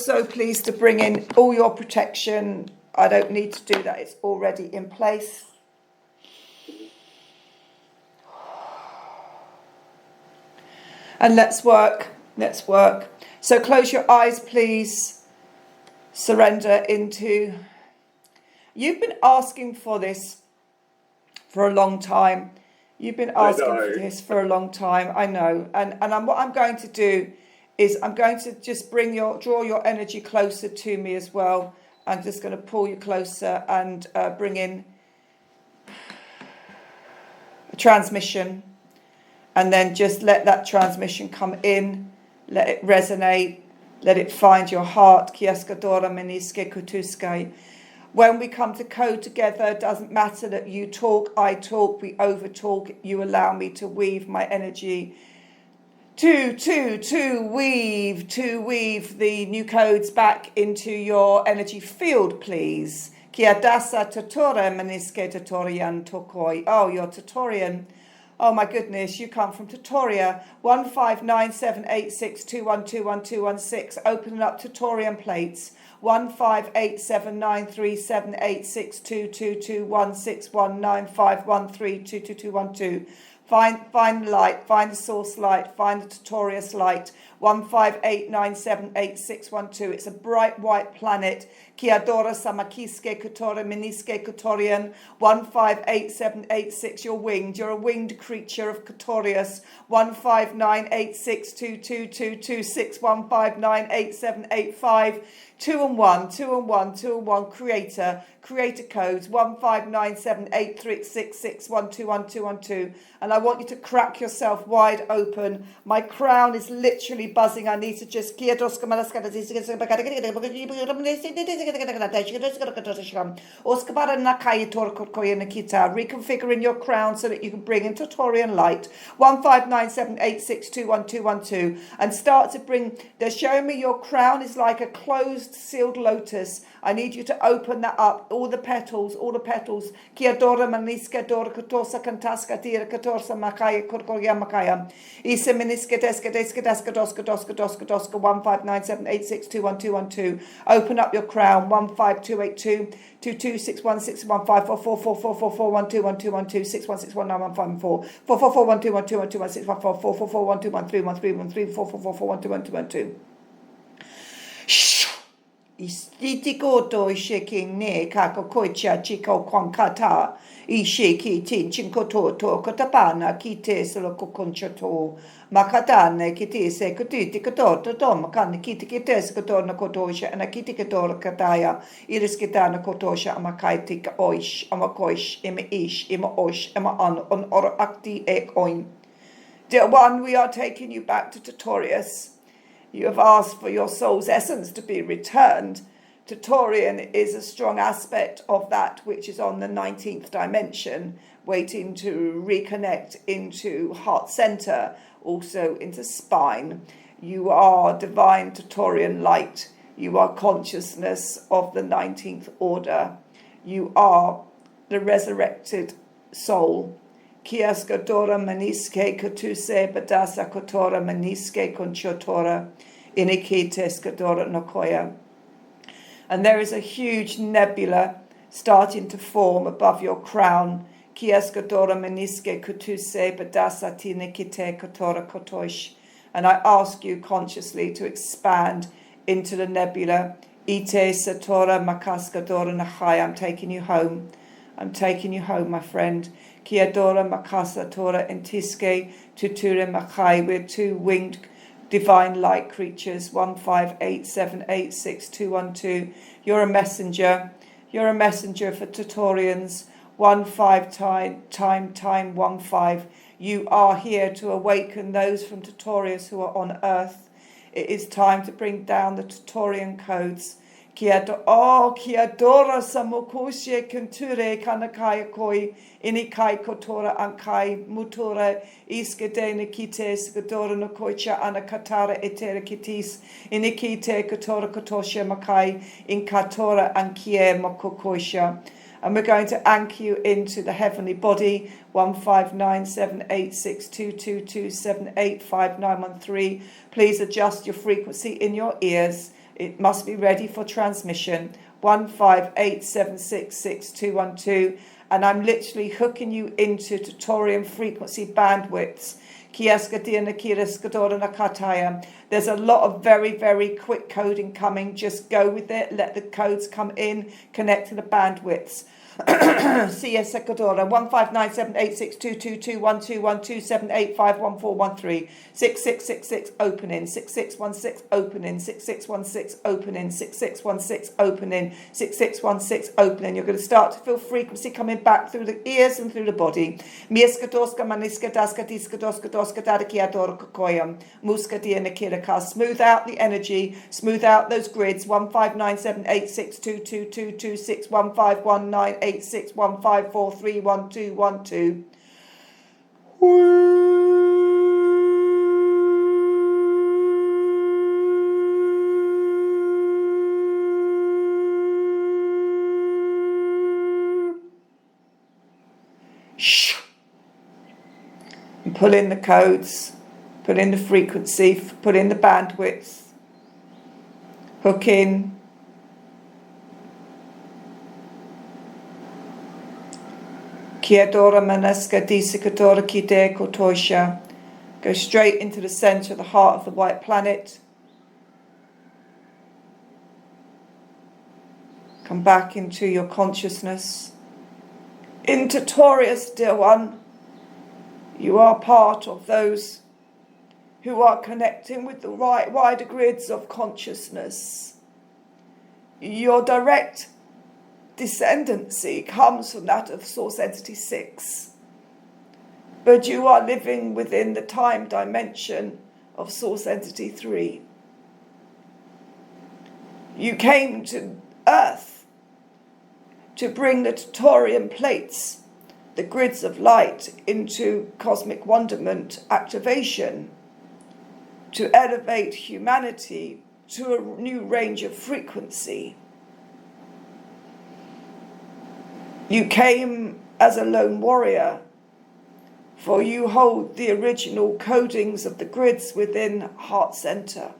so please to bring in all your protection. I don't need to do that. It's already in place. And let's work. Let's work. So close your eyes, please. Surrender into... You've been asking for this for a long time. You've been asking for this for a long time. I know. And what I'm going to do is I'm going to just draw your energy closer to me as well. I'm just going to pull you closer and bring in a transmission. And then just let that transmission come in. Let it resonate. Let it find your heart. When we come to code together, it doesn't matter that you talk, I talk, we over talk. You allow me to weave my energy. To weave the new codes back into your energy field, please. Oh, you're Tatorian. Oh my goodness, you come from Tatoria. 15978621212116. Opening up Tatorian plates. 158793786222161951322212. Find the light, find the source light, find the Tatorius light. 1589786112. It's a bright white planet. Kiadora Samakiske Kotora Miniske Kotorian. 158786. You're winged. You're a winged creature of Kotorius. 1598622226. 15987885. 2 and 1, 2 and 1, 2 and 1. Creator codes 15978366121212. And I want you to crack yourself wide open. My crown is literally buzzing. I need to just reconfiguring your crown so that you can bring in Tatorian light. 159786211212 and start to bring. They're showing me your crown is like a closed sealed lotus. I need you to open that up. All the petals. Kiadora maniska dora kotosa kantaska tira kotorsa makaya korkoya makaya. Isa miniska deska 159786211212. Open up your crown. 15282 2261615444444121212616191514 444121216144441211313131444412112. Istitiko do shaking ne kako koicha chico kwankata ishiki tin chinkoto to kotapana kite solo conchato makatane kite se kutiti koto to makana kite kites koto na kotosha and a kite koto kataya iriskitana kotosha amakaitik oish amakoish ish ima osh ima on or akti ek oin. Dear one, we are taking you back to Tatorius. You have asked for your soul's essence to be returned. Tatorian is a strong aspect of that which is on the 19th dimension, waiting to reconnect into heart center, also into spine. You are divine Tatorian light. You are consciousness of the 19th order. You are the resurrected soul. Kiaskadora maniske kotuse badasa kotora maniske konchotora inikites kadora nokoya. And there is a huge nebula starting to form above your crown. Kiaskadora maniske kotuse badasa tinikite kotora kotosh. And I ask you consciously to expand into the nebula. Ite satora makaskadora nachai. I'm taking you home. I'm taking you home, my friend. Kiadora makasa tora entiske tuture makai. We're two winged divine light creatures. 1587861212. You're a messenger. You're a messenger for Tatorians. 15 time 15. You are here to awaken those from Tatorius who are on earth. It is time to bring down the Tatorian codes. Kiadora samokushe kenture kanakaya koi inikai kotora ankai mutura iskede kites gadora no koicha anakatara etere kitis inikite kotora kotosha makai in katora ankie mokokoisha. And we're going to anchor you into the heavenly body. 1597862227859113. Please adjust your frequency in your ears. It must be ready for transmission. 158766212. And I'm literally hooking you into Taurian frequency bandwidths. There's a lot of very, very quick coding coming. Just go with it. Let the codes come in. Connect to the bandwidths. CS Ecuador 1597862221212785141366666 opening 6616 opening 6616 opening 6616 opening 6616 opening. You're going to start to feel frequency coming back through the ears and through the body. Smooth out the energy, smooth out those grids. 1597862222615198615431212. And pull in the codes, put in the frequency, put in the bandwidth, hook in. Kiadora Manaska Disikadora Kide Kotoisha. Go straight into the center of the heart of the white planet. Come back into your consciousness. Into Taurus, dear one. You are part of those who are connecting with the right wider grids of consciousness. Your direct descendancy comes from that of Source Entity 6. But you are living within the time dimension of Source Entity 3. You came to Earth to bring the Taurian plates, the grids of light, into cosmic wonderment activation, to elevate humanity to a new range of frequency. You came as a lone warrior, for you hold the original codings of the grids within Heart Center.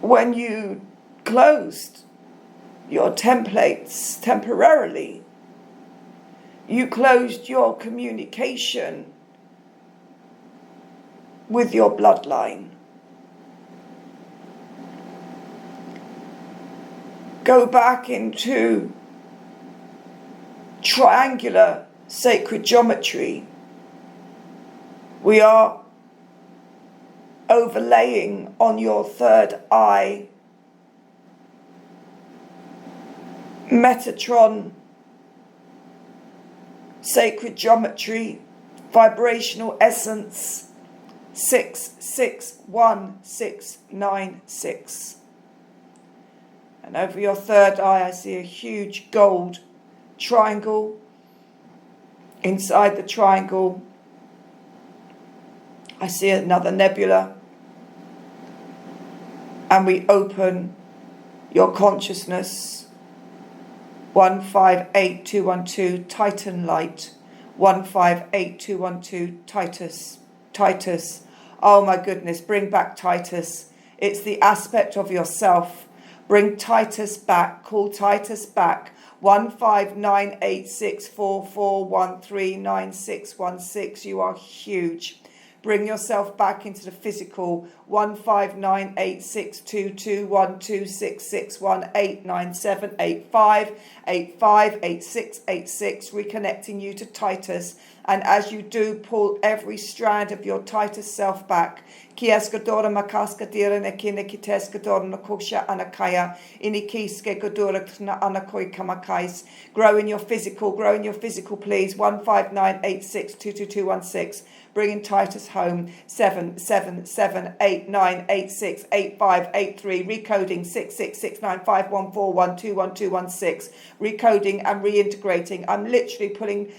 When you closed your templates temporarily, you closed your communication with your bloodline. Go back into triangular sacred geometry. We are overlaying on your third eye Metatron sacred geometry, vibrational essence 661696. And over your third eye, I see a huge gold triangle. Inside the triangle, I see another nebula. And we open your consciousness. 158212 Titan light. 158212 Titus. Titus. Oh my goodness, bring back Titus. It's the aspect of yourself. Bring Titus back. Call Titus back. 1598644139616. You are huge. Bring yourself back into the physical. 15986221226189785858686. Reconnecting you to Titus. And as you do, pull every strand of your Titus self back. Kiaskadora makaskadira nekinekiteskadora nakosha anakaya inikiske godora anakoi kamakais. Grow in your physical, please. 15986222216. Bringing Titus home. 77789868583. Recoding 66695141211216. Recoding and reintegrating. I'm literally pulling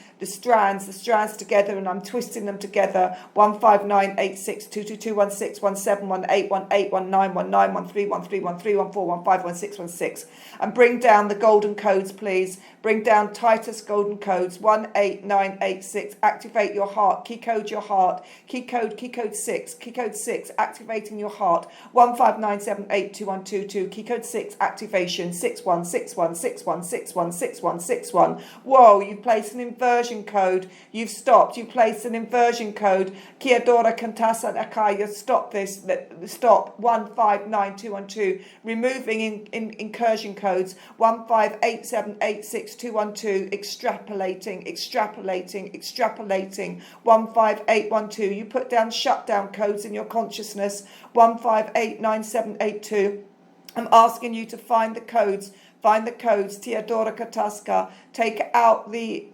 the strands together, and I'm twisting them together. 159862221617181191913131314151616, and bring down the golden codes, please. Bring down Titus golden codes 18986. Activate your heart. Key code your heart. Key code 6. Key code 6. Activating your heart. 159782122. Key code 6. Activation 616161616161. Whoa! You've placed an inversion code. You've stopped. You placed an inversion code. Kiadora Kantasa Akaya. Stop this. Stop. 159212. Removing incursion codes. 158786212. Extrapolating. 15812. You put down shutdown codes in your consciousness. 15897882. I'm asking you to find the codes. Teodora Kataska. Take out the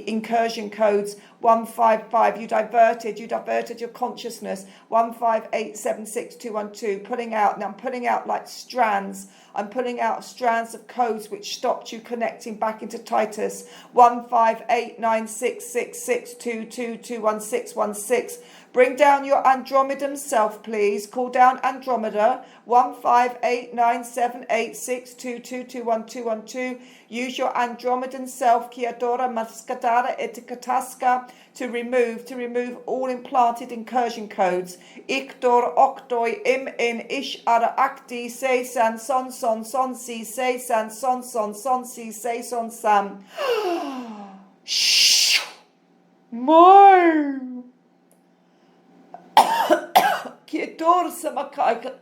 incursion codes. 155. You diverted your consciousness. 1587622. Pulling out. Now I'm pulling out like strands. I'm pulling out strands of codes which stopped you connecting back into Titus. 158966622211616. Bring down your Andromedan self, please. Call down Andromeda. 1589786222112. Use your Andromedan self, Kiadora Maskadara Etikataska, to remove all implanted incursion codes. Iktor Oktoi Im in Ish Ara Akti Se San Son Si Se San Son Si Se Son Sam. Shh. My. Kiador Samakaika.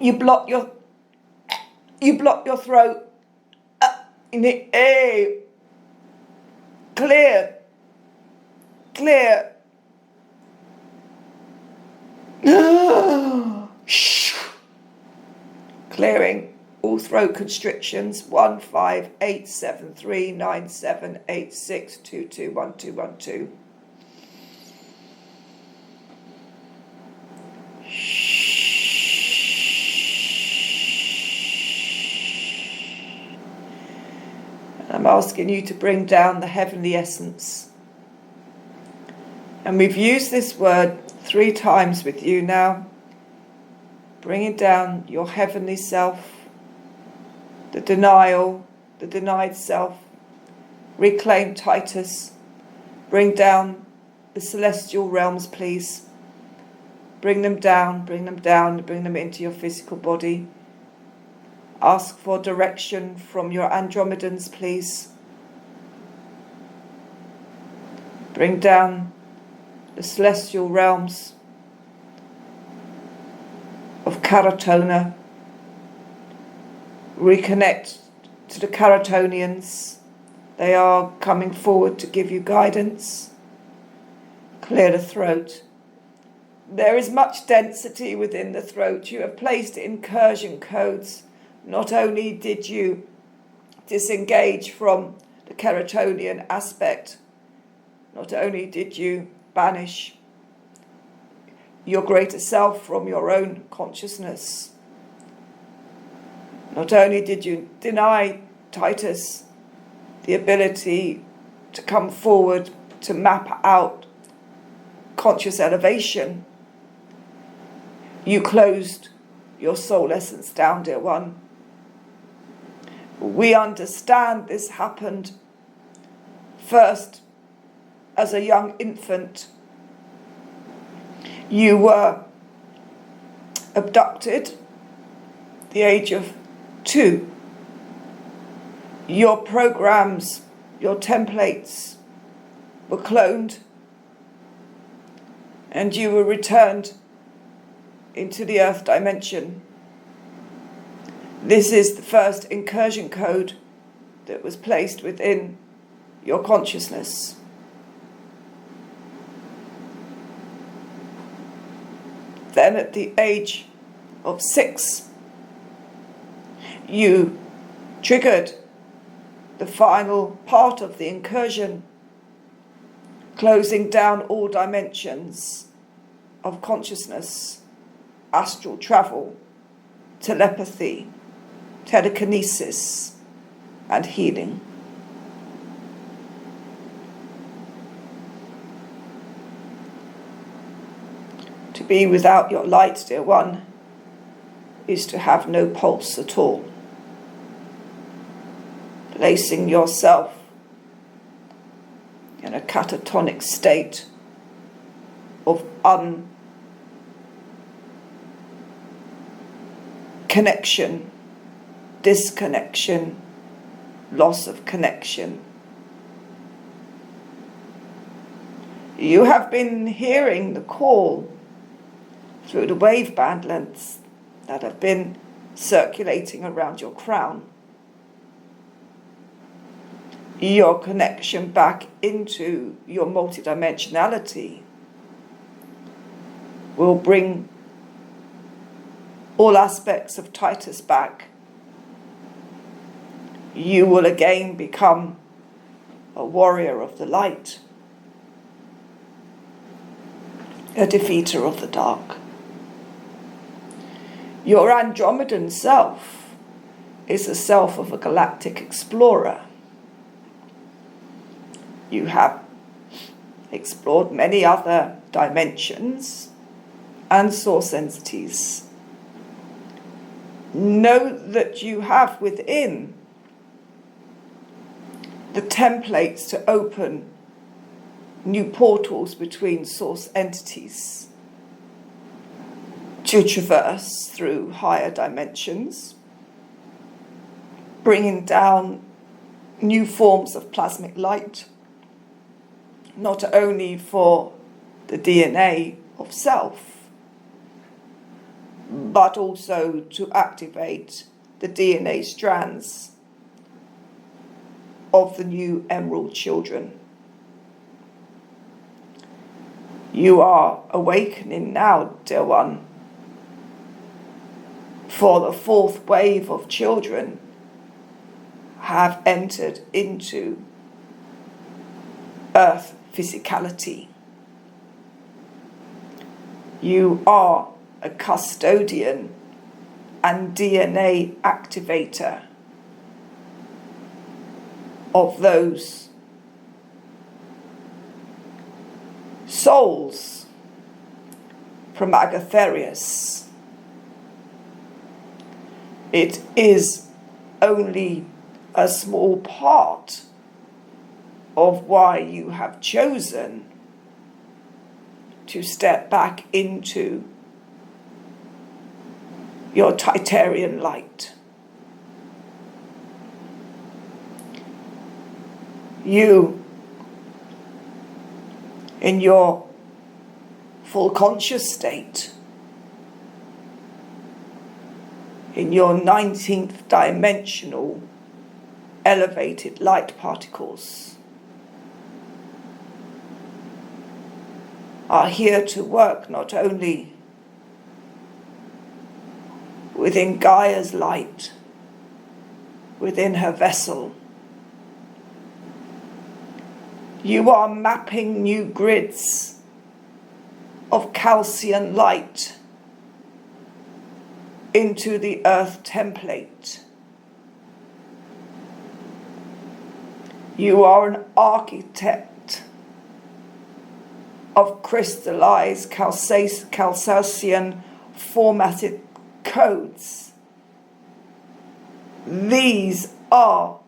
You block your throat. Clear. Clearing all throat constrictions. 158739786221212. I'm asking you to bring down the heavenly essence. And we've used this word 3 times with you now. Bringing down your heavenly self, the denial, the denied self. Reclaim Titus. Bring down the celestial realms, please. Bring them down, bring them into your physical body. Ask for direction from your Andromedans, please. Bring down the celestial realms of Karatona. Reconnect to the Karatonians. They are coming forward to give you guidance. Clear the throat. There is much density within the throat. You have placed incursion codes. Not only did you disengage from the Keratonian aspect, not only did you banish your greater self from your own consciousness, not only did you deny Titus the ability to come forward to map out conscious elevation, you closed your soul essence down, dear one. We understand this happened first as a young infant. You were abducted at the age of 2. Your programs, your templates were cloned, and you were returned into the earth dimension. This is the first incursion code that was placed within your consciousness. Then at the age of 6, you triggered the final part of the incursion, closing down all dimensions of consciousness, astral travel, telepathy, telekinesis, and healing. To be without your light, dear one, is to have no pulse at all. Placing yourself in a catatonic state of connection, disconnection, loss of connection. You have been hearing the call through the wave band lengths that have been circulating around your crown. Your connection back into your multidimensionality will bring all aspects of Titus back. You will again become a warrior of the light, a defeater of the dark. Your Andromedan self is the self of a galactic explorer. You have explored many other dimensions and source entities. Know that you have within the templates to open new portals between source entities, to traverse through higher dimensions, bringing down new forms of plasmic light, not only for the DNA of self, but also to activate the DNA strands of the new emerald children. You are awakening now, dear one, for the fourth wave of children have entered into earth physicality. You are a custodian and DNA activator of those souls from Agatherius. It is only a small part of why you have chosen to step back into your Titarian light. You, in your full conscious state, in your 19th dimensional elevated light particles, are here to work not only within Gaia's light, within her vessel. You are mapping new grids of Calcian light into the earth template. You are an architect of crystallized Calcasian formatted codes. These are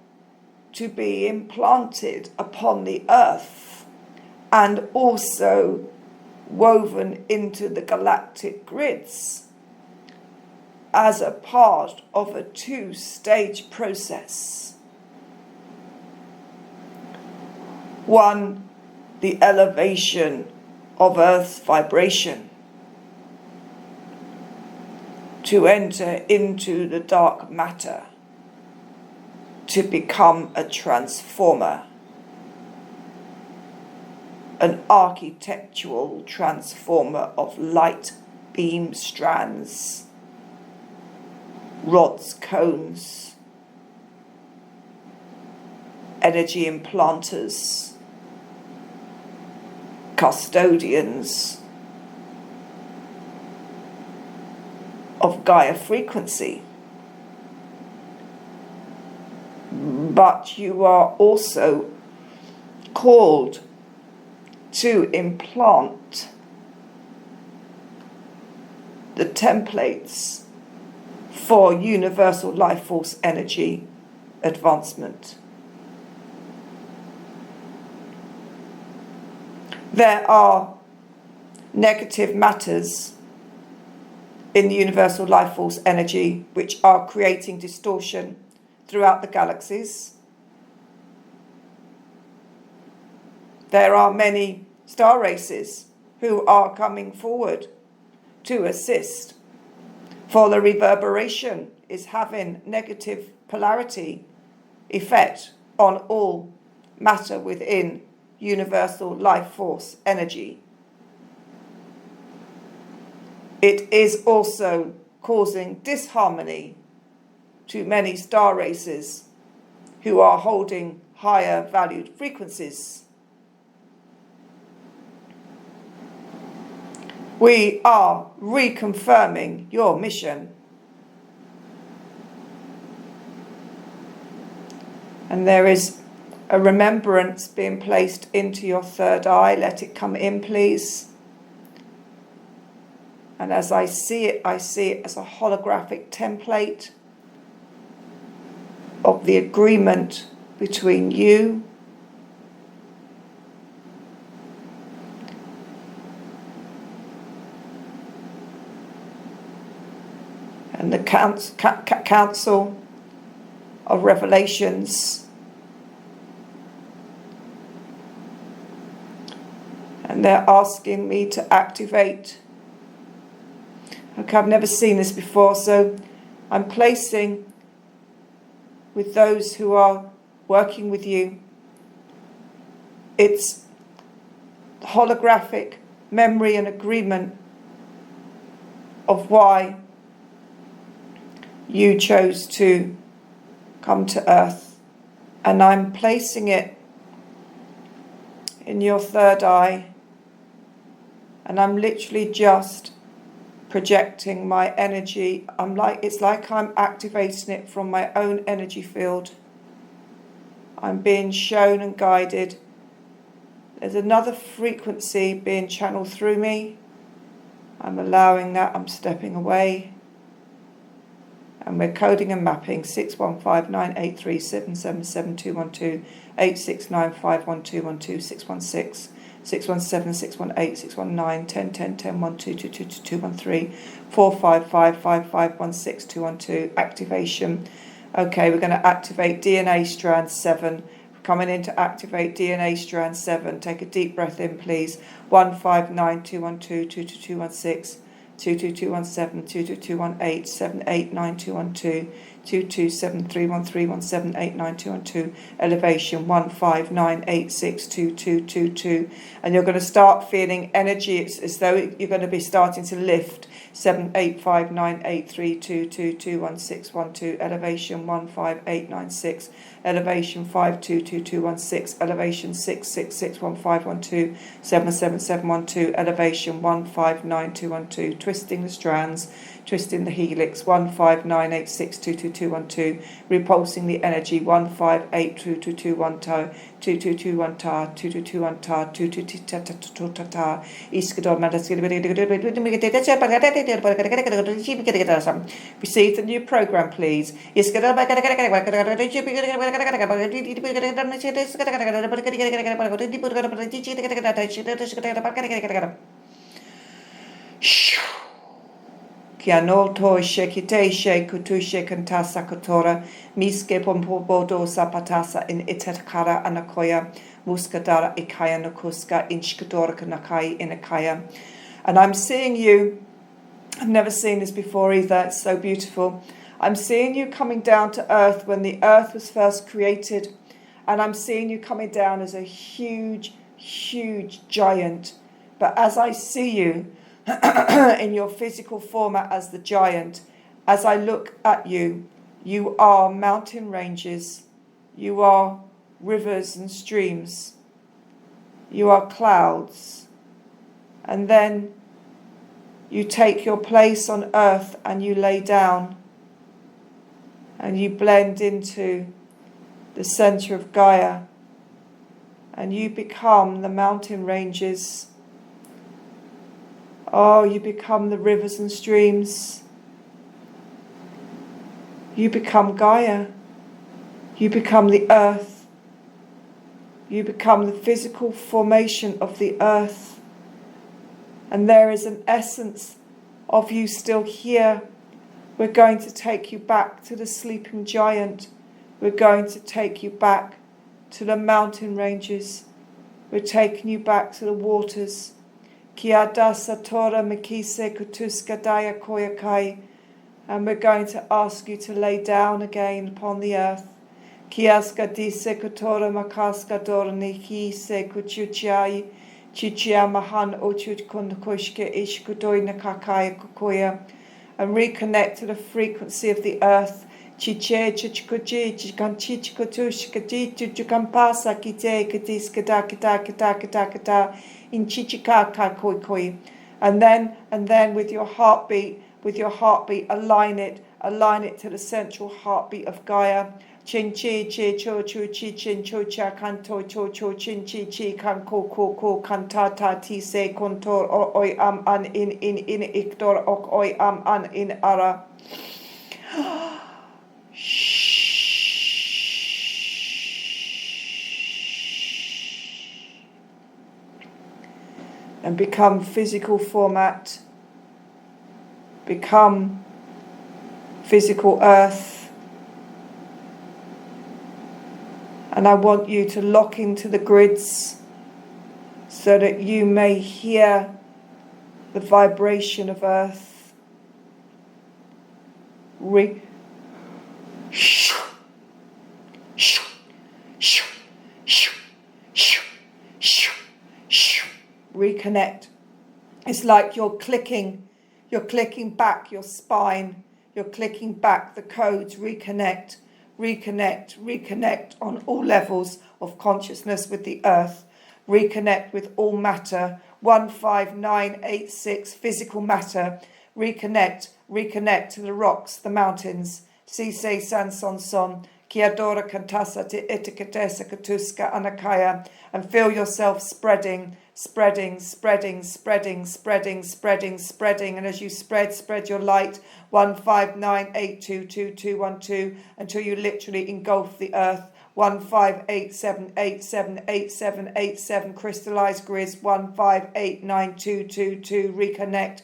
to be implanted upon the earth and also woven into the galactic grids as a part of a two-stage process. One, the elevation of Earth's vibration to enter into the dark matter, to become a transformer, an architectural transformer of light beam strands, rods, cones, energy implanters, custodians of Gaia frequency. but you are also called to implant the templates for universal life force energy advancement. There are negative matters in the universal life force energy which are creating distortion throughout the galaxies. There are many star races who are coming forward to assist, for the reverberation is having negative polarity effect on all matter within universal life force energy. It is also causing disharmony to many star races who are holding higher valued frequencies. We are reconfirming your mission. And there is a remembrance being placed into your third eye. Let it come in, please. And as I see it as a holographic template of the agreement between you and the Council of Revelations. And they're asking me to activate. Okay, I've never seen this before, so I'm placing with those who are working with you. It's holographic memory and agreement of why you chose to come to Earth. And I'm placing it in your third eye. And I'm literally just projecting my energy. It's like I'm activating it from my own energy field. I'm being shown and guided. There's another frequency being channeled through me. I'm allowing that. I'm stepping away. And we're coding and mapping 615-983-777-212, 869-512-12, 616, 617, 618, 619, 1010, 1012, 222, 213, 455, 5516, 212, activation. Okay, we're going to activate DNA strand 7. Coming in to activate DNA strand 7. Take a deep breath in, please. 159212, 22216. 22217, 22218, 789212, 2273131789212, elevation 159862222, and you're going to start feeling energy. It's as though you're going to be starting to lift. 78598322216112, elevation 15896, elevation 522216, elevation 6661512, 77712, elevation 1592212, twisting the strands, twisting the helix, 159862212, repulsing the energy, 1582212, 2221 tar, 2221 tar, 2222 tar, iskador receive the new program, please. Kianolto shekite shekutushe kantasa kotora, miske pompobodo sapatasa in itakara anakoya, muskadara ikaya nakuska inshkadora kanakai inakaya. And I'm seeing you, I've never seen this before either, it's so beautiful. I'm seeing you coming down to earth when the earth was first created, and I'm seeing you coming down as a huge, huge giant. But as I see you, in your physical format as the giant, as I look at you, you are mountain ranges, you are rivers and streams, you are clouds, and then you take your place on earth and you lay down and you blend into the center of Gaia, and you become the mountain ranges. Oh, you become the rivers and streams. You become Gaia. You become the earth. You become the physical formation of the earth. And there is an essence of you still here. We're going to take you back to the sleeping giant. We're going to take you back to the mountain ranges. We're taking you back to the waters. Kiada satora mikise kutuska daya koyakai. And we're going to ask you to lay down again upon the earth. Kiaska dise kutora makaska dorni kise kuchuchai. Chichia mahan ochut kundukushke ishkudoi nakakaya kukoya. And reconnect to the frequency of the earth. Chiche chichkuji chikanchichkutushkati chukampasa kite katiskada kita kita kita kita in chichikaka koi koi. And then with your heartbeat, align it to the central heartbeat of Gaia. Chin chi chi cho chu chi chin cho cha kan to cho cho chin chi chi kan ko kan ta ta ti se kontor o oi an in iktor ok oi an in ara. And become physical format. Become physical earth. And I want you to lock into the grids so that you may hear the vibration of earth. Reconnect. It's like you're clicking back your spine. You're clicking back the codes. Reconnect on all levels of consciousness with the earth. Reconnect with all matter. 15986 physical matter. Reconnect to the rocks, the mountains. Sise san son son. Kiadora kantasa te etikatesa katuska anakaya. And feel yourself spreading. And as you spread your light. 159822212 until you literally engulf the earth. 158787887 crystallized grids. 1589222 reconnect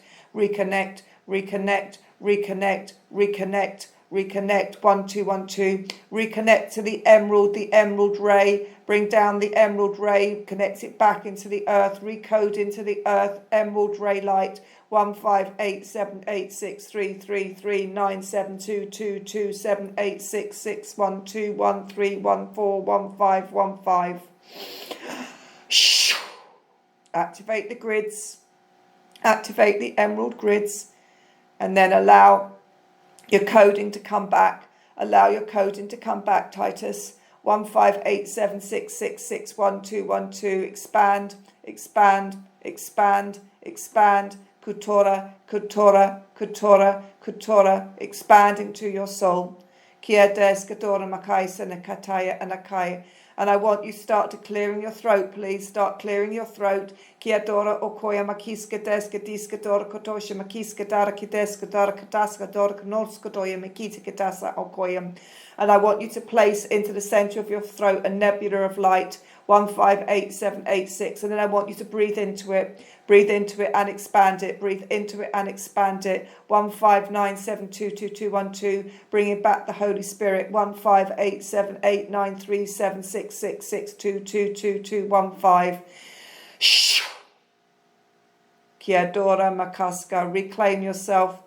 1212 reconnect to the emerald ray. Bring down the emerald ray, connect it back into the earth, recode into the earth, emerald ray light. 1587863339782278661213141411515. Activate the grids, activate the emerald grids, and then allow your coding to come back. Allow your coding to come back, Titus. 15876661212. Expand. Kutora. Expand into your soul. Kia des kadora makaisa nakataya anakai. And I want you to start to clearing your throat, please. Start clearing your throat. Kia dora okoya makiska deska diska dora kotosha makiska dara kideska dora kataska dora knorska doya makita katasa okoya. And I want you to place into the center of your throat a nebula of light. 1588786. And then I want you to breathe into it and expand it. Breathe into it and expand it. 159722212. Bringing back the Holy Spirit. 15878937666222215. Kiadora Makaska. Reclaim yourself.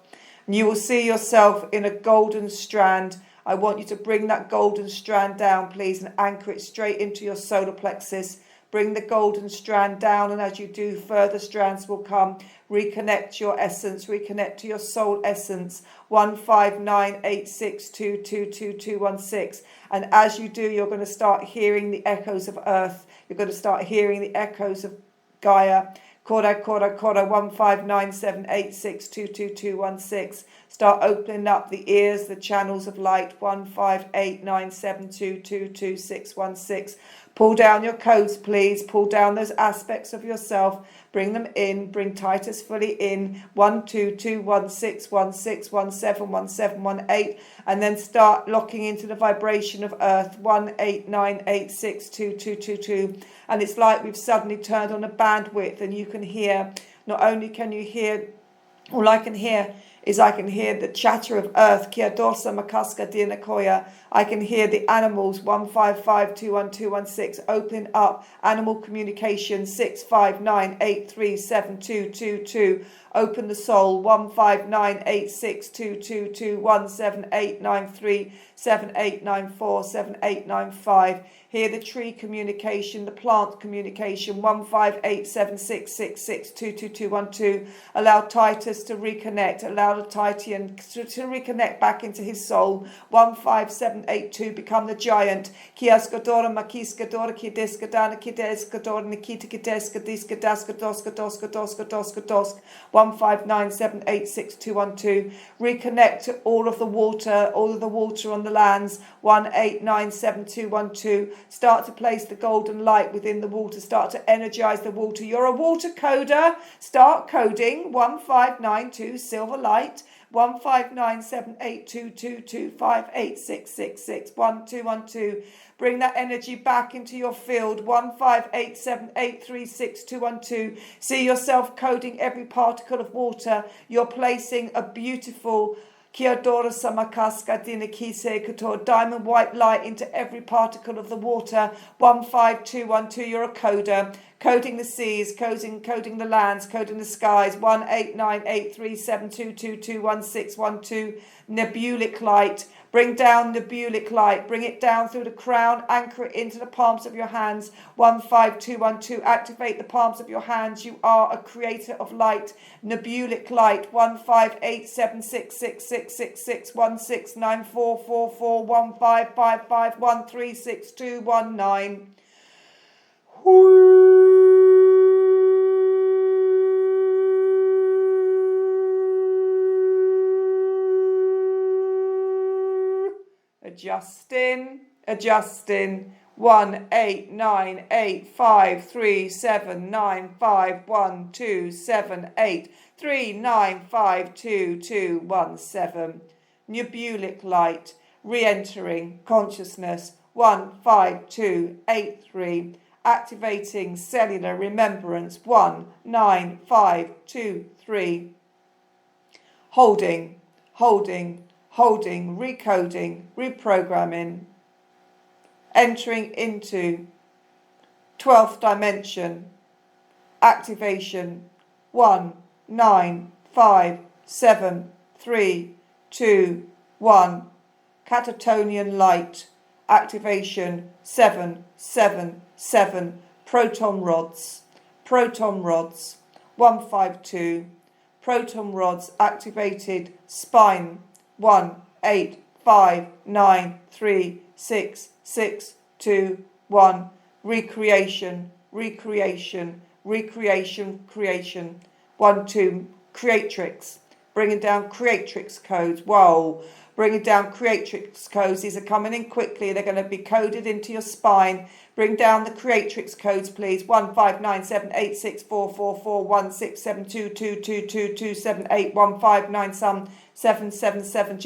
And you will see yourself in a golden strand. I want you to bring that golden strand down, please, and anchor it straight into your solar plexus. Bring the golden strand down, and as you do, further strands will come. Reconnect your essence, reconnect to your soul essence. 15986222216. And as you do, you're going to start hearing the echoes of earth. You're going to start hearing the echoes of Gaia. Kora, 159786222216. Start opening up the ears, the channels of light. 158972222616. Pull down your codes, please. Pull down those aspects of yourself. Bring them in. Bring Titus fully in. 1221616171718, and then start locking into the vibration of Earth. 1898622222. And it's like we've suddenly turned on a bandwidth, and you can hear. Not only can you hear, all I can hear is I can hear the chatter of earth. Kia dorsa makaska dinakoya. I can hear the animals. 155212116 open up animal communication. 659837222. Open the soul. 159862221789378947895. Hear the tree communication, the plant communication. 1587666222212. Allow Titus to reconnect. Allow the Titan to reconnect back into his soul. 15782. Become the giant. Kiaskodora makiskadora kidiskadana kideskadora nikita kideska diskadaska doska doska doska doska dosk. 159786212. Reconnect to all of the water on the lands. 18972212. Start to place the golden light within the water. Start to energize the water. You're a water coder. Start coding. 1592 silver light. 1597822258666611212. Bring that energy back into your field. 15878362212. See yourself coding every particle of water. You're placing a beautiful Kiadora Samakaska Dinakise Kator diamond white light into every particle of the water. 15212. You're a coder. Coding the seas, coding the lands, coding the skies. 1898372221612. Nebulic light. Bring down nebulic light. Bring it down through the crown. Anchor it into the palms of your hands. 15212. Activate the palms of your hands. You are a creator of light. Nebulic light. 1587666161694441555136219. Adjusting. 1898375127839522217. Nebulic light re-entering consciousness. 15283. Activating cellular remembrance. 19523. Holding, recoding, reprogramming, entering into 12th dimension, activation. 1957321. Catatonian light, activation. 777. Proton rods. 152. Proton rods activated. Spine. 185936621. Recreation. Creation. 12. Creatrix. Bringing down creatrix codes. Whoa. Bringing down creatrix codes. These are coming in quickly. They're going to be coded into your spine. Bring down the creatrix codes, please. 1597864441672222278159777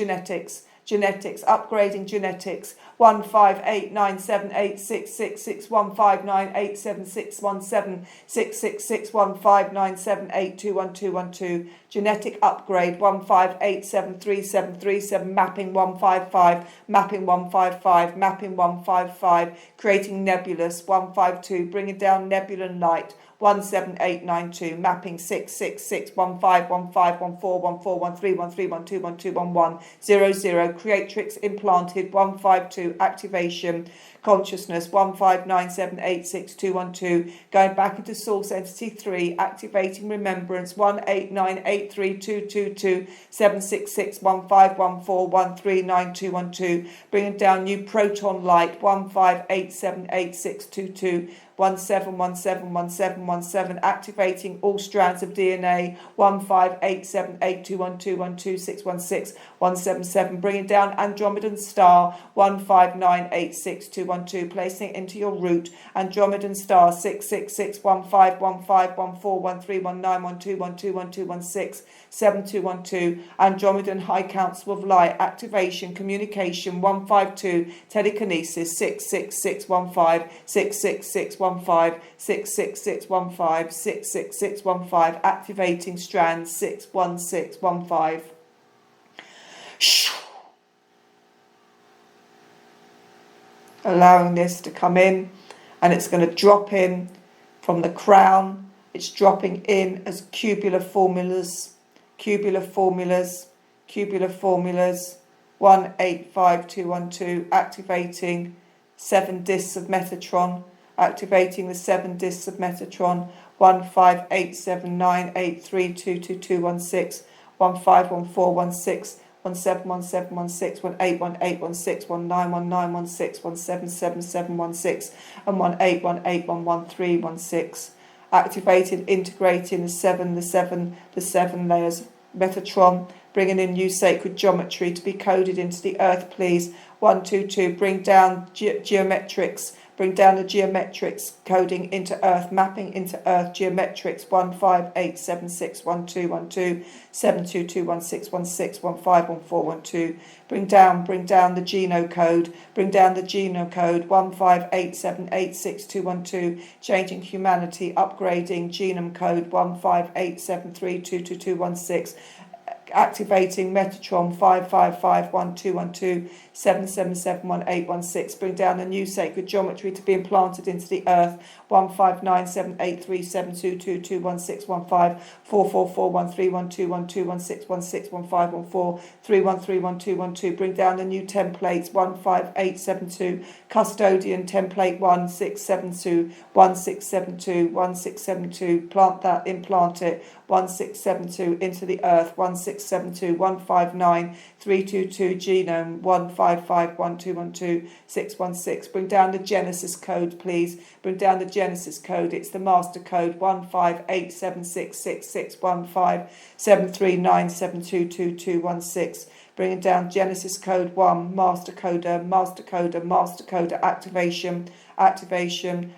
genetics, upgrading genetics. 15897866615987617661597821212. Genetic upgrade. 158733737. Mapping 155. Mapping 155. Creating nebulous. 152. Bringing down nebulan light. 17892. Mapping 66615151414131312121100. Creatrix implanted. 152. Activation. Consciousness. 159786212. Going back into source entity 3. Activating remembrance. 189832227661514139212. Bringing down new proton light. 158788622. 17171717, activating all strands of DNA, 15878212126161777, bringing down Andromedan star 159862212, placing it into your root, Andromedan star 6661515141319121212167212, Andromedan high council of light, activation, communication 152, telekinesis 66615 66615 66615 66615, activating strands 61615. Allowing this to come in, and it's going to drop in from the crown. It's dropping in as cubular formulas, 185212, activating 7 discs of Metatron, activating the 7 discs of Metatron, 158798322216, 151416, 171716, 181816, 191916, 177716, and 1818111316. Activating, integrating the seven layers of Metatron, bringing in new sacred geometry to be coded into the earth, please. 122, bring down geometrics. Bring down the geometrics, coding into earth, mapping into earth, geometrics 158761212 7221616151412. Bring down the genocode. Bring down the genocode 158786212. Changing humanity, upgrading genome code 15873222216. Activating Metatron 5551212 7771816. Bring down a new sacred geometry to be implanted into the earth 159783722221615 44413121216161514 31311212. Bring down the new templates 15872 custodian template 1672 1672 plant that, implant it 1672 into the earth 1672 159 322 genome 1551212 616. Bring down the Genesis code, please. Bring down the Genesis code. It's the master code 1587666157397222216. Bringing down Genesis code 1, master coder, activation,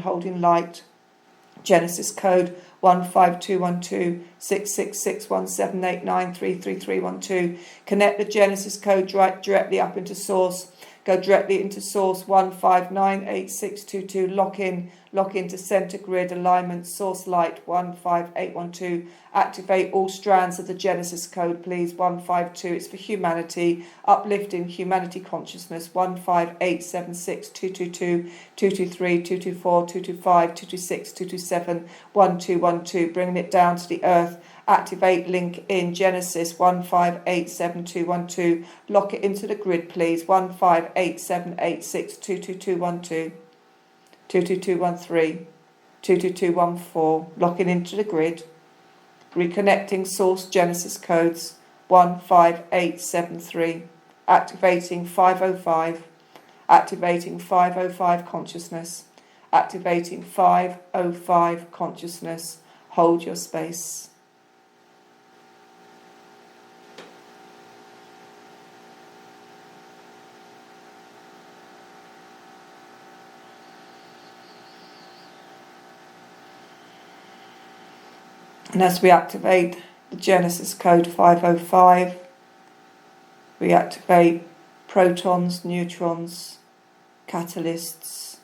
holding light. Genesis code 15212 6661789333312. Connect the Genesis code directly up into source. Go directly into source 1598622. Lock into center grid alignment source light 15812. Activate all strands of the Genesis code, please. 152. It's for humanity, uplifting humanity consciousness. 158762222 223 224 225 226 227 1212. Bringing it down to the earth. Activate link in Genesis 1587212. Lock it into the grid, please. 15878622212 22213 22214. Locking into the grid. Reconnecting source Genesis codes 15873. Activating 505. Activating 505 consciousness. Activating 505 consciousness. Hold your space. And as we activate the Genesis code 505, we activate protons, neutrons, catalysts.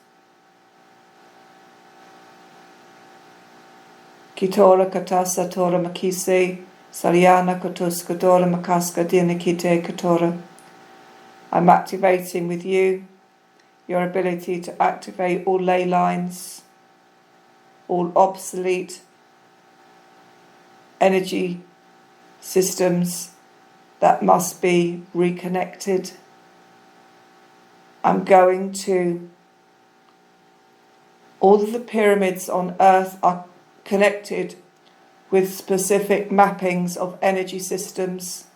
Kitora katasa tora makise, Sariana kotuskadora makaska dinakite katora. I'm activating with you your ability to activate all ley lines, all obsolete energy systems that must be reconnected. I'm going to, all of the pyramids on Earth are connected with specific mappings of energy systems.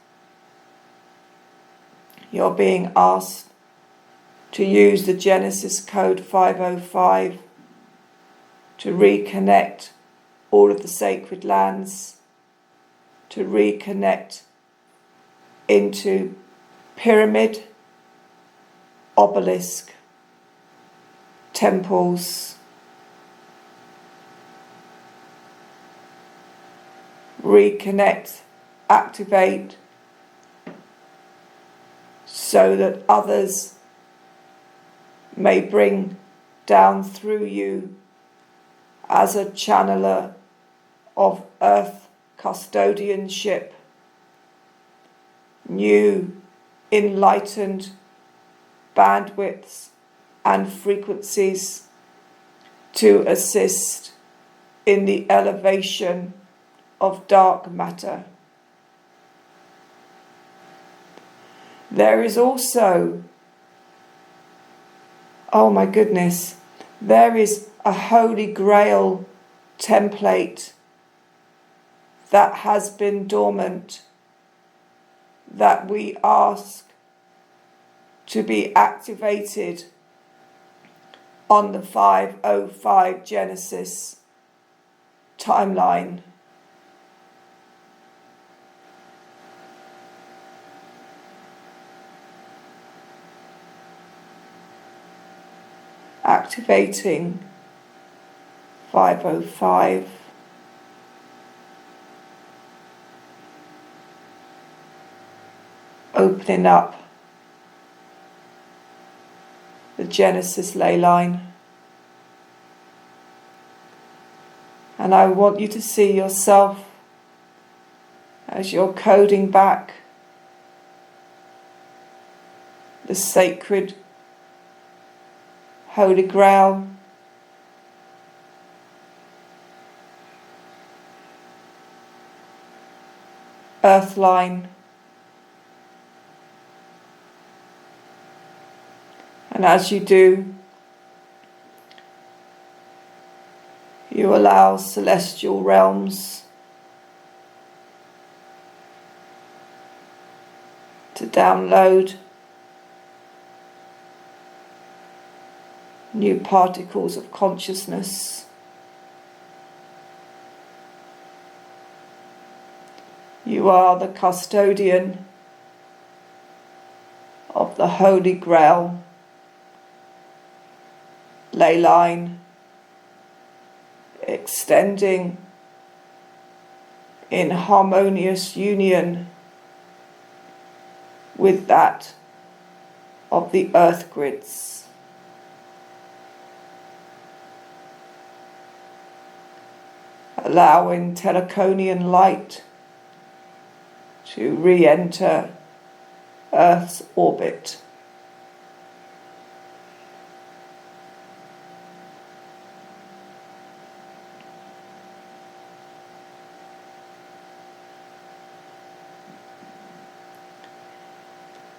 You're being asked to use the Genesis code 505 to reconnect all of the sacred lands, to reconnect into pyramid, obelisk, temples, reconnect, activate, so that others may bring down through you as a channeler of earth custodianship, new enlightened bandwidths and frequencies to assist in the elevation of dark matter. There is also, oh my goodness, there is a Holy Grail template that has been dormant that we ask to be activated on the 505 Genesis timeline. Activating 505. Opening up the Genesis ley line. And I want you to see yourself as you're coding back the sacred Holy Grail, earth line, and as you do, you allow celestial realms to download new particles of consciousness. You are the custodian of the Holy Grail ley line, extending in harmonious union with that of the earth grids. Allowing teleconian light to re-enter Earth's orbit.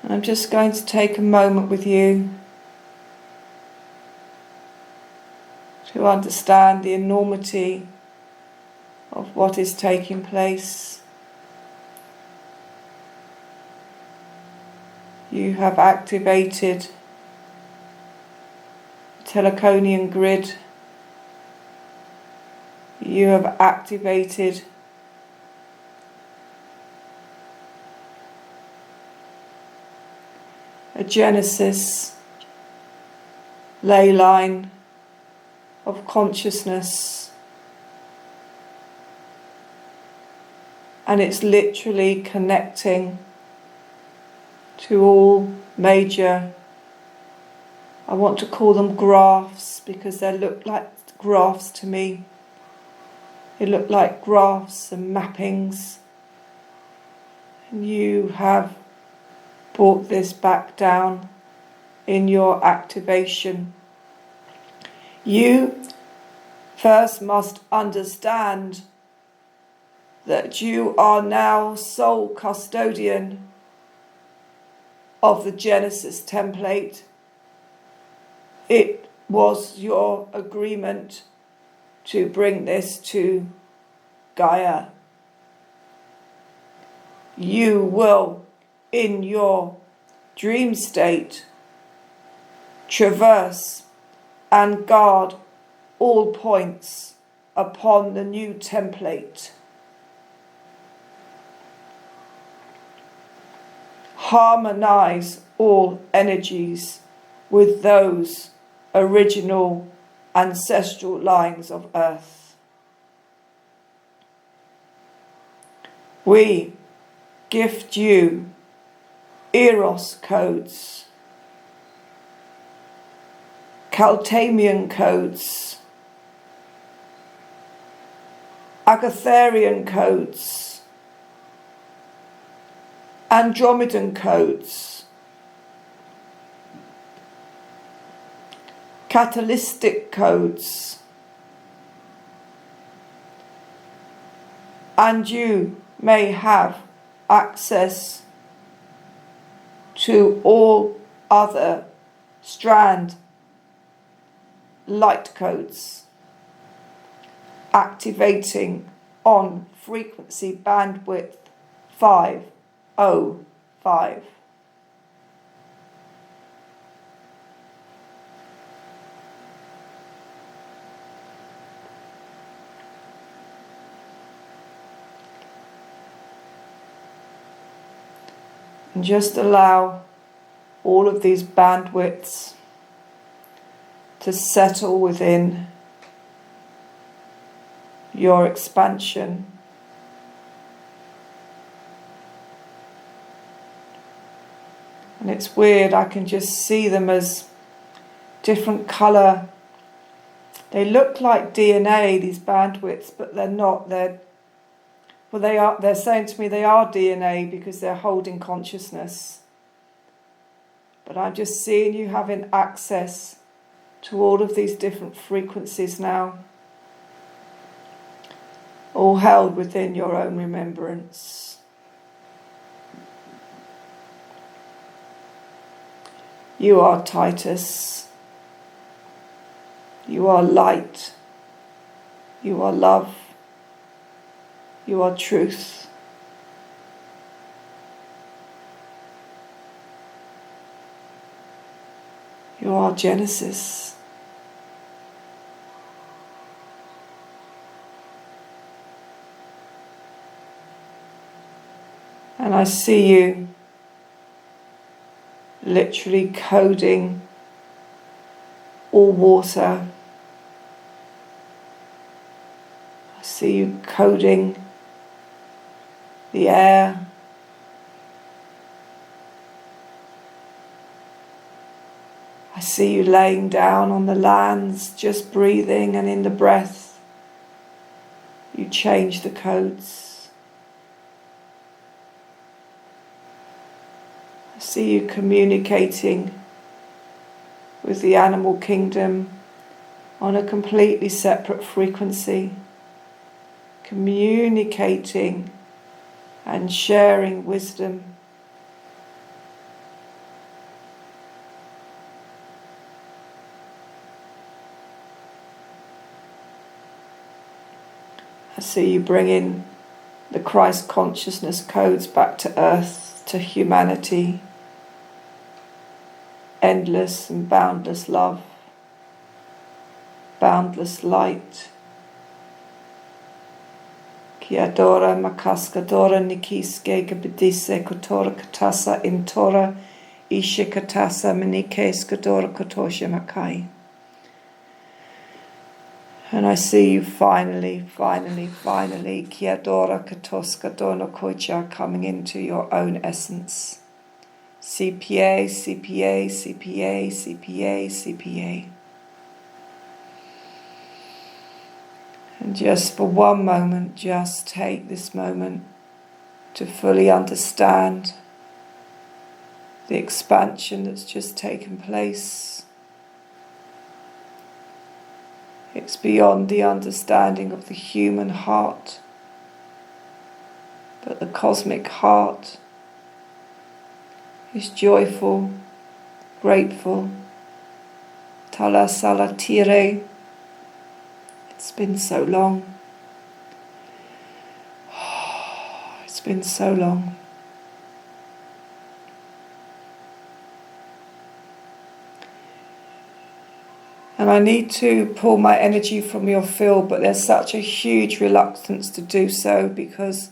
And I'm just going to take a moment with you to understand the enormity of what is taking place. You have activated the teleconian grid. You have activated a Genesis ley line of consciousness. And it's literally connecting to all major, I want to call them graphs because they look like graphs to me. They look like graphs and mappings. And you have brought this back down in your activation. You first must understand that you are now sole custodian of the Genesis template. It was your agreement to bring this to Gaia. You will, in your dream state, traverse and guard all points upon the new template. Harmonize all energies with those original ancestral lines of earth. We gift you Eros codes, Caltamian codes, Agatharian codes, Andromedan codes, catalytic codes, and you may have access to all other strand light codes activating on frequency bandwidth 505. And just allow all of these bandwidths to settle within your expansion. And it's weird, I can just see them as different colour. They look like DNA, these bandwidths, but they're not. They're saying to me they are DNA because they're holding consciousness. But I'm just seeing you having access to all of these different frequencies now, all held within your own remembrance. You are Titus. You are light. You are love. You are truth. You are Genesis. And I see you literally coding all water. I see you coding the air. I see you laying down on the lands, just breathing, and in the breath you change the codes. I see you communicating with the animal kingdom on a completely separate frequency, communicating and sharing wisdom. I see you bringing the Christ consciousness codes back to earth, to humanity. Endless and boundless love, boundless light. Ki adora makaskadora nikiske gabidise kotora katasa intora ishe katasa menike skadora kotosha makai. And I see you finally, ki adora katoska dono kocha, coming into your own essence. CPA, CPA, CPA, CPA, CPA. And just for one moment, just take this moment to fully understand the expansion that's just taken place. It's beyond the understanding of the human heart, but the cosmic heart is joyful, grateful. Tala salatire. It's been so long. It's been so long. And I need to pull my energy from your field, but there's such a huge reluctance to do so because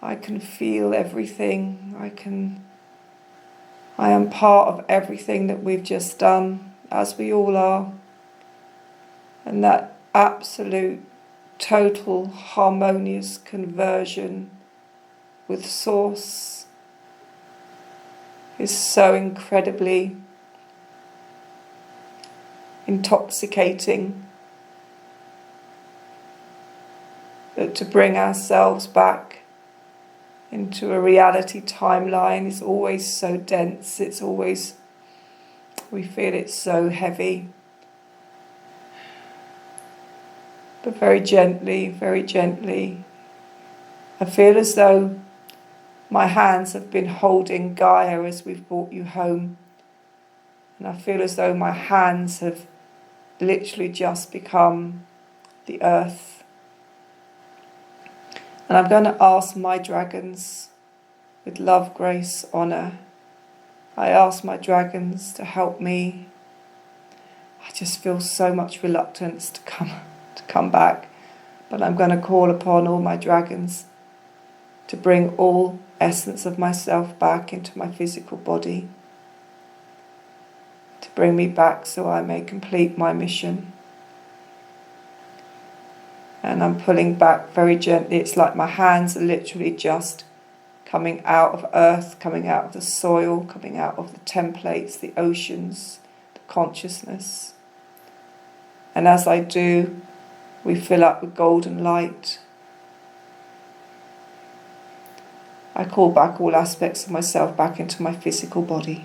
I can feel everything. I am part of everything that we've just done, as we all are. And that absolute, total, harmonious conversion with Source is so incredibly intoxicating, that to bring ourselves back into a reality timeline is always so dense, we feel it's so heavy. But very gently, I feel as though my hands have been holding Gaia as we've brought you home. And I feel as though my hands have literally just become the earth. And I'm going to ask my dragons, with love, grace, honour, I ask my dragons to help me. I just feel so much reluctance to come back, but I'm going to call upon all my dragons to bring all essence of myself back into my physical body, to bring me back so I may complete my mission. And I'm pulling back very gently. It's like my hands are literally just coming out of earth, coming out of the soil, coming out of the templates, the oceans, the consciousness. And as I do, we fill up with golden light. I call back all aspects of myself back into my physical body.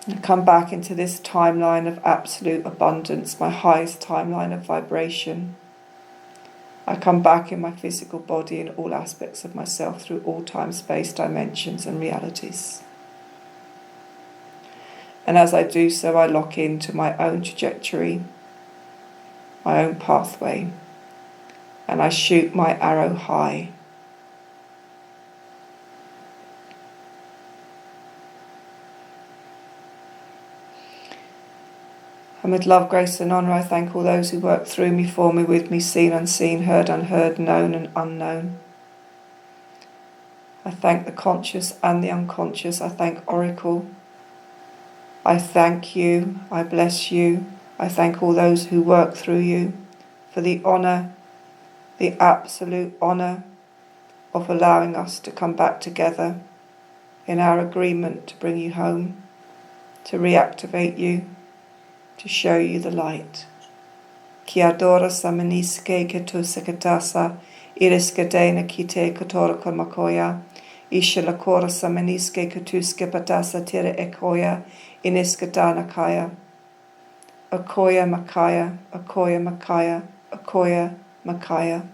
And I come back into this timeline of absolute abundance, my highest timeline of vibration. I come back in my physical body in all aspects of myself through all time, space, dimensions and realities. And as I do so, I lock into my own trajectory, my own pathway, and I shoot my arrow high. And with love, grace and honour, I thank all those who work through me, for me, with me, seen, unseen, heard, unheard, known and unknown. I thank the conscious and the unconscious. I thank Oracle. I thank you. I bless you. I thank all those who work through you for the honour, the absolute honour of allowing us to come back together in our agreement to bring you home, to reactivate you, to show you the light. Ki adora samaniske ketu sekatasa, iriskadena kite kotora kormakoya, ishalakora samaniske ketuske patasa tira ekoya, iniskadana kaya. Akoya makaya, akoya makaya, akoya makaya.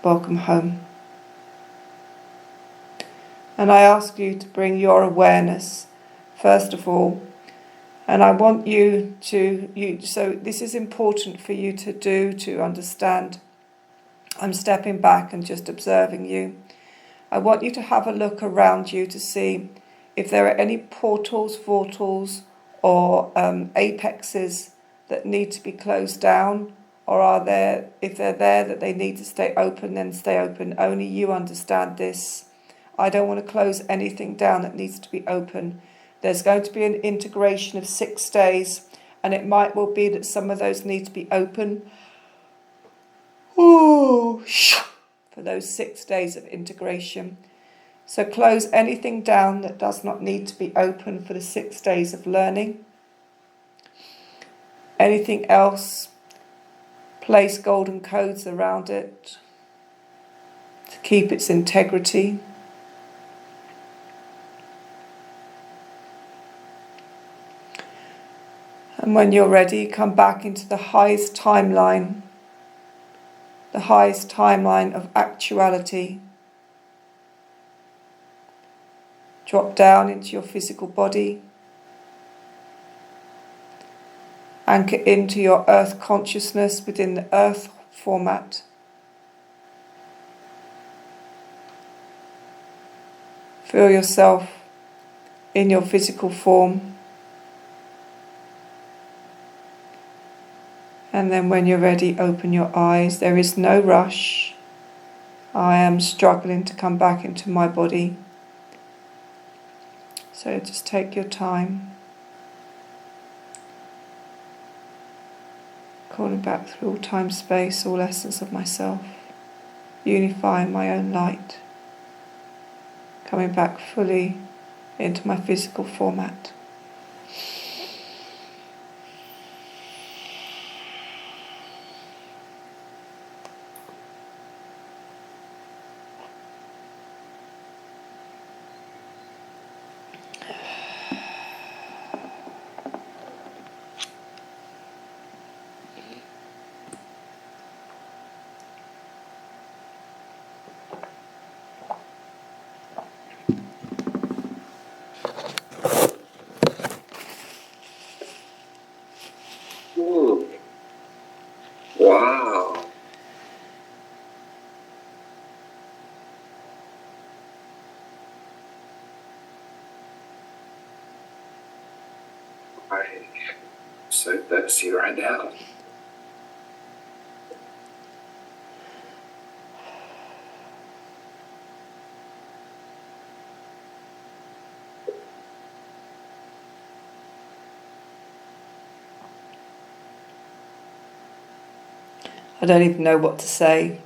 Welcome home. And I ask you to bring your awareness, first of all, and I want you to, so this is important for you to do, to understand. I'm stepping back and just observing you. I want you to have a look around you to see if there are any portals, or apexes that need to be closed down, or are there, if they're there, that they need to stay open, then stay open. Only you understand this. I don't want to close anything down that needs to be open. There's going to be an integration of 6 days, and it might well be that some of those need to be open for those 6 days of integration. So close anything down that does not need to be open for the 6 days of learning. Anything else, place golden codes around it to keep its integrity. And when you're ready, come back into the highest timeline of actuality. Drop down into your physical body. Anchor into your earth consciousness within the earth format. Feel yourself in your physical form. And then when you're ready, open your eyes. There is no rush. I am struggling to come back into my body. So just take your time. Calling back through all time, space, all essence of myself. Unifying my own light. Coming back fully into my physical format. Ooh. Wow. I'm so thirsty right now. I don't even know what to say.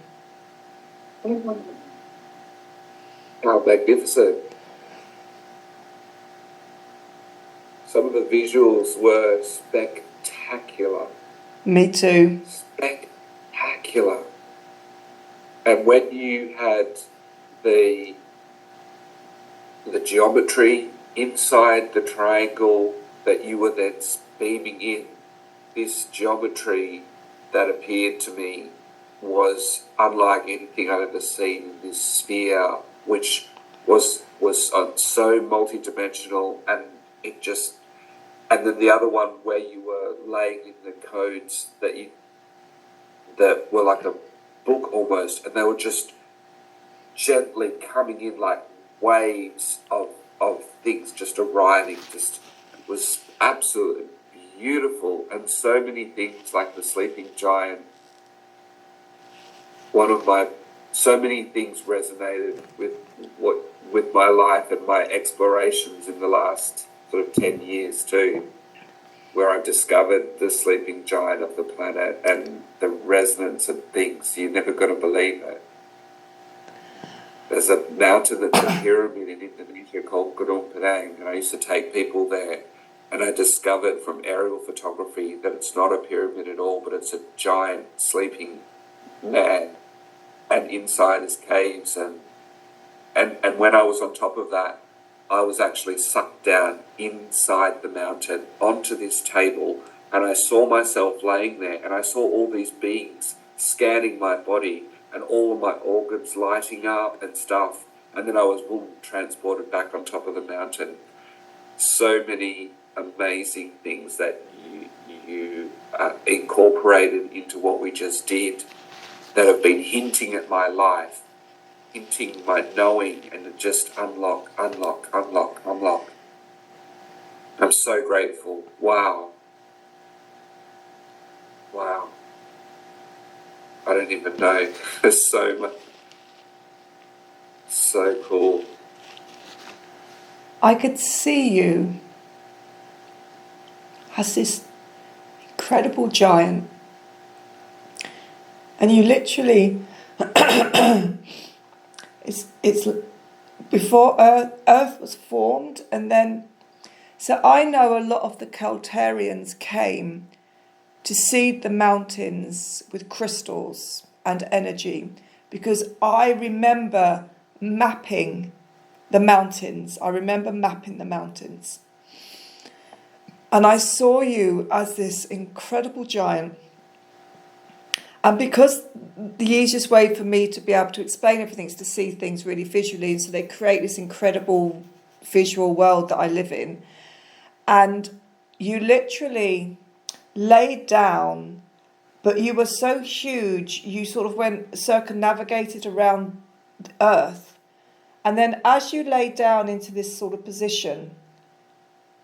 How magnificent. Some of the visuals were spectacular. Me too. Spectacular. And when you had the geometry inside the triangle that you were then beaming in, this geometry that appeared to me was unlike anything I'd ever seen in this sphere, which was so multi-dimensional, and it just, and then the other one where you were laying in the codes that were like a book almost, and they were just gently coming in like waves of things just arriving. Just, it was absolutely beautiful, and so many things like the sleeping giant. So many things resonated with my life and my explorations in the last sort of 10 years too, where I've discovered the sleeping giant of the planet and the resonance of things. You're never going to believe it. There's a mountain that's a pyramid in Indonesia called Gunung Padang, and I used to take people there, and I discovered from aerial photography that it's not a pyramid at all, but it's a giant sleeping man, and inside is caves, and when I was on top of that, I was actually sucked down inside the mountain onto this table, and I saw myself laying there, and I saw all these beings scanning my body and all of my organs lighting up and stuff, and then I was transported back on top of the mountain. So many amazing things that you incorporated into what we just did that have been hinting at my life, hinting my knowing, and it just unlock. I'm so grateful. Wow. I don't even know. There's so much. So cool. I could see you as this incredible giant, and you literally it's before Earth was formed, and then so I know a lot of the Celtarians came to seed the mountains with crystals and energy, because I remember mapping the mountains. And I saw you as this incredible giant. And because the easiest way for me to be able to explain everything is to see things really visually, and so they create this incredible visual world that I live in. And you literally laid down, but you were so huge, you sort of went circumnavigated around Earth. And then as you lay down into this sort of position,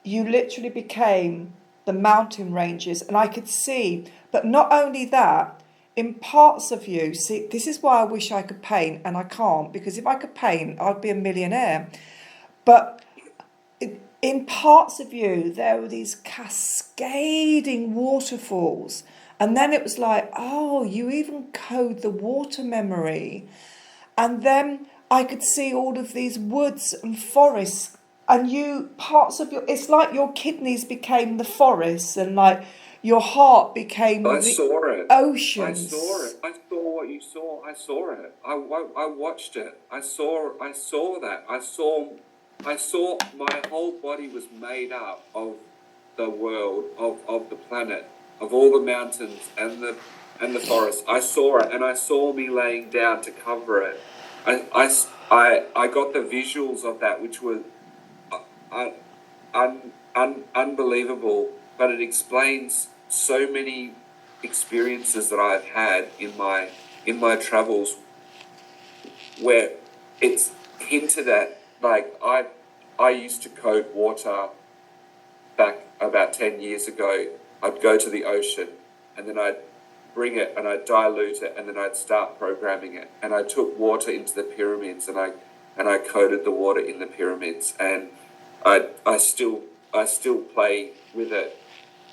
you literally became the mountain ranges, and I could see, but not only that, in parts of you, see, this is why I wish I could paint, and I can't, because if I could paint, I'd be a millionaire. But in parts of you, there were these cascading waterfalls. And then it was like, oh, you even code the water memory. And then I could see all of these woods and forests. And parts of it's like your kidneys became the forests, and like your heart became I the saw it. oceans. I saw it. I saw what you saw. I saw it. I watched it. I saw that. I saw my whole body was made up of the world, of the planet, of all the mountains and the forest. I saw it, and I saw me laying down to cover it. I got the visuals of that, which were unbelievable, but it explains so many experiences that I've had in my travels, where it's hinted at. Like I used to code water back about 10 years ago. I'd go to the ocean, and then I'd bring it and I'd dilute it, and then I'd start programming it. And I took water into the pyramids, and I coded the water in the pyramids, and I still play with it.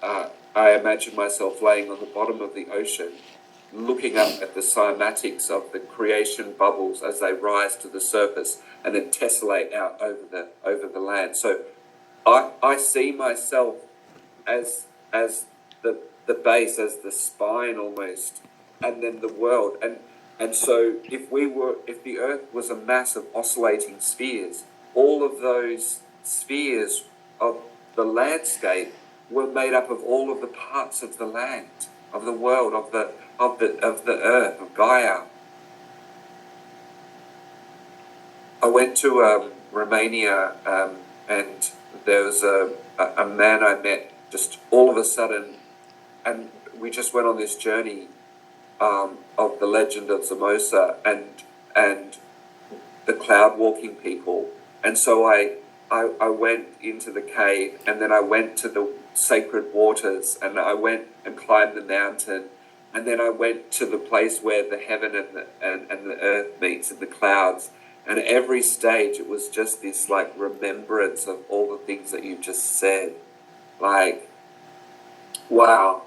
I imagine myself laying on the bottom of the ocean, looking up at the cymatics of the creation bubbles as they rise to the surface and then tessellate out over the land. So I see myself as the base, as the spine almost, and then the world. And so if the Earth was a mass of oscillating spheres, all of those spheres of the landscape were made up of all of the parts of the land, of the world, of the Earth, of Gaia. I went to Romania, and there was a man I met just all of a sudden, and we just went on this journey of the legend of Zamosa and the cloud walking people. And so I went into the cave, and then I went to the sacred waters, and I went and climbed the mountain, and then I went to the place where the heaven and the earth meets in the clouds. And at every stage it was just this like remembrance of all the things that you've just said. Like, wow.